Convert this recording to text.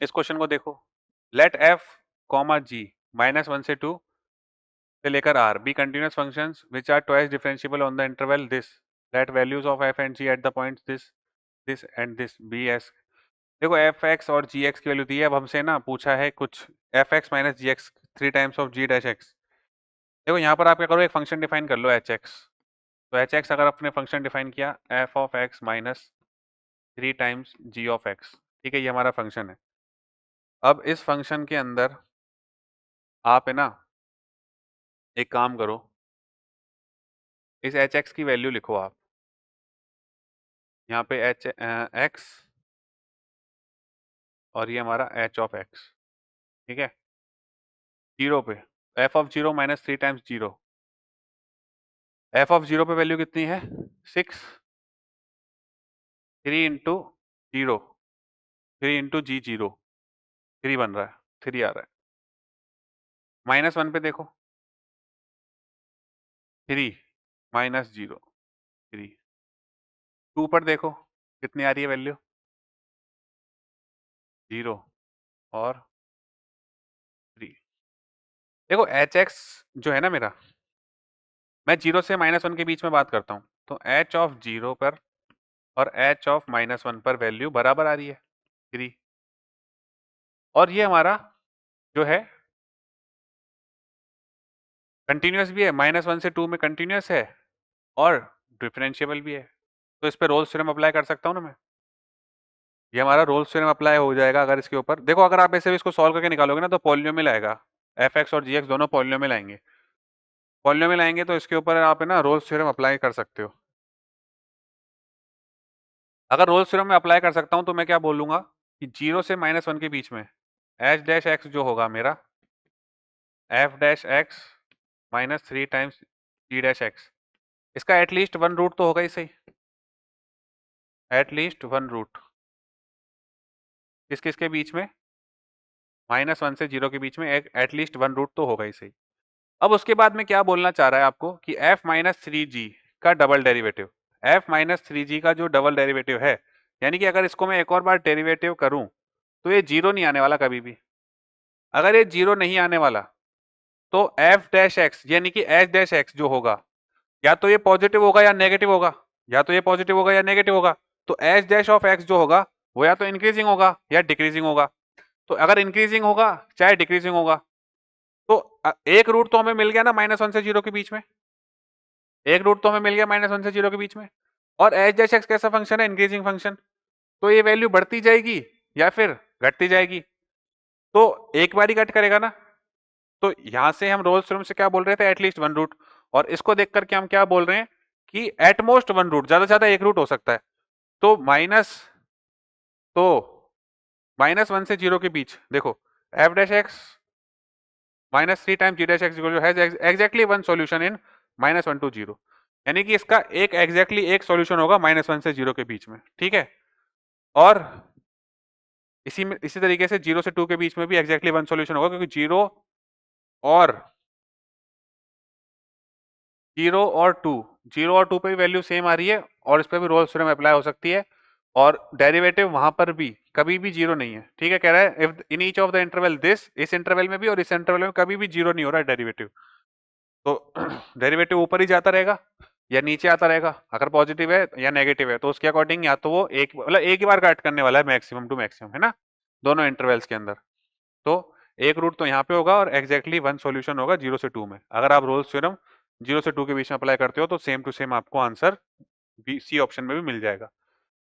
इस क्वेश्चन को देखो, लेट f, g -1 से 2 से लेकर r be continuous functions which are twice differentiable on the interval this, let values of f and g at the points this and this be S. देखो f x और g x की value दी है, अब हमसे ना पूछा है कुछ f x minus g x 3 times of g dash x. देखो यहाँ पर आप क्या करो, एक फंक्शन डिफाइन कर लो एच एक्स। तो एच एक्स अगर अपने फंक्शन डिफाइन किया f of x minus 3 times g of x, ठीक है, ये हमारा फंक्शन है। अब इस फंक्शन के अंदर आप है ना एक काम करो, इस एच एक्स की वैल्यू लिखो आप यहाँ पे एच एक्स और ये हमारा एच ऑफ एक्स, ठीक है, जीरो पे F of zero minus 3 times zero, F of zero पे वैल्यू कितनी है 6, 3 इंटू जीरो, 3 इंटू जी जीरो, 3 बन रहा है, 3 आ रहा है। माइनस वन पे देखो 3 माइनस जीरो 3, 2 पर देखो कितनी आ रही है वैल्यू 0 और 3। देखो एच एक्स जो है ना मेरा, मैं जीरो से माइनस वन के बीच में बात करता हूँ, तो एच ऑफ जीरो पर और एच ऑफ माइनस वन पर वैल्यू बराबर आ रही है 3, और ये हमारा जो है कंटिन्यूअस भी है, माइनस वन से 2 में कंटिन्यूअस है और डिफरेंशिएबल भी है। तो इस पे रोल्स थ्योरम अप्लाई कर सकता हूँ ना मैं, ये हमारा रोल्स थ्योरम अप्लाई हो जाएगा। अगर इसके ऊपर देखो, अगर आप ऐसे भी इसको सॉल्व करके निकालोगे ना तो पॉलिनोमियल आएगा, एफ एक्स और जी एक्स दोनों पॉलिनोमियल आएंगे। पॉलिनोमियल आएंगे तो इसके ऊपर आप है ना रोल्स थ्योरम अप्लाई कर सकते हो। अगर रोल्स थ्योरम में अप्लाई कर सकता हूँ तो मैं क्या बोलूंगा कि जीरो से माइनस वन के बीच में एच डैश एक्स जो होगा मेरा F dash x minus 3 times G dash X, इसका एटलीस्ट वन रूट तो होगा ही सही, एटलीस्ट वन रूट किस किस के बीच में, माइनस वन से जीरो के बीच में एक एटलीस्ट वन रूट तो होगा ही सही। अब उसके बाद में क्या बोलना चाह रहा है आपको कि f माइनस थ्री जी का double derivative, f minus three G का जो डबल डेरिवेटिव है, यानी कि अगर इसको मैं एक और बार डेरिवेटिव करूं तो ये जीरो नहीं आने वाला कभी भी। अगर ये जीरो नहीं आने वाला तो f डैश एक्स यानी कि h डैश एक्स जो होगा या तो ये पॉजिटिव होगा या नेगेटिव होगा, या तो ये पॉजिटिव होगा या नेगेटिव होगा। तो h डैश ऑफ एक्स जो होगा वो या तो इंक्रीजिंग होगा या डिक्रीजिंग होगा। तो अगर इंक्रीजिंग होगा चाहे डिक्रीजिंग होगा, तो एक रूट तो हमें मिल गया ना माइनस वन से जीरो के बीच में, एक रूट तो हमें मिल गया माइनस वन से जीरो के बीच में। और एच डैश एक्स कैसा फंक्शन है, इंक्रीजिंग फंक्शन, तो ये वैल्यू बढ़ती जाएगी या फिर घटती जाएगी, तो एक बार ही कट करेगा ना। तो यहां से हम रोल्स थ्योरम से क्या बोल रहे थे, एटलीस्ट वन रूट, और इसको देख करके हम क्या बोल रहे हैं कि एटमोस्ट वन रूट, ज्यादा से ज्यादा एक रूट हो सकता है। तो माइनस वन से जीरो के बीच देखो f dash x minus 3 time g dash x has exactly one solution in minus one to zero, यानी कि इसका एक एग्जैक्टली एक सॉल्यूशन होगा माइनस वन से जीरो के बीच में, ठीक है। और इसी तरीके से जीरो से टू के बीच में भी एग्जैक्टली वन सॉल्यूशन होगा, क्योंकि और जीरो और टू पे भी वैल्यू सेम आ रही है और इस पे भी रोल्स थ्योरम अप्लाई हो सकती है, और डेरिवेटिव वहां पर भी कभी भी जीरो नहीं है, ठीक है। कह रहा है if in each of the interval this, इस इंटरवल में भी और इस इंटरवल में कभी भी जीरो नहीं हो रहा है डेरिवेटिव। तो डेरिवेटिव ऊपर ही जाता रहेगा या नीचे आता रहेगा, अगर पॉजिटिव है या नेगेटिव है तो उसके अकॉर्डिंग या तो वो एक मतलब एक ही बार कट करने वाला है मैक्सिमम टू मैक्सिमम, है ना, दोनों इंटरवल्स के अंदर। तो एक रूट तो यहाँ पे होगा और एग्जैक्टली वन सॉल्यूशन होगा जीरो से टू में। अगर आप रोल्स थ्योरम जीरो से टू के बीच में अप्लाई करते हो तो सेम टू सेम आपको आंसर बी सी ऑप्शन में भी मिल जाएगा।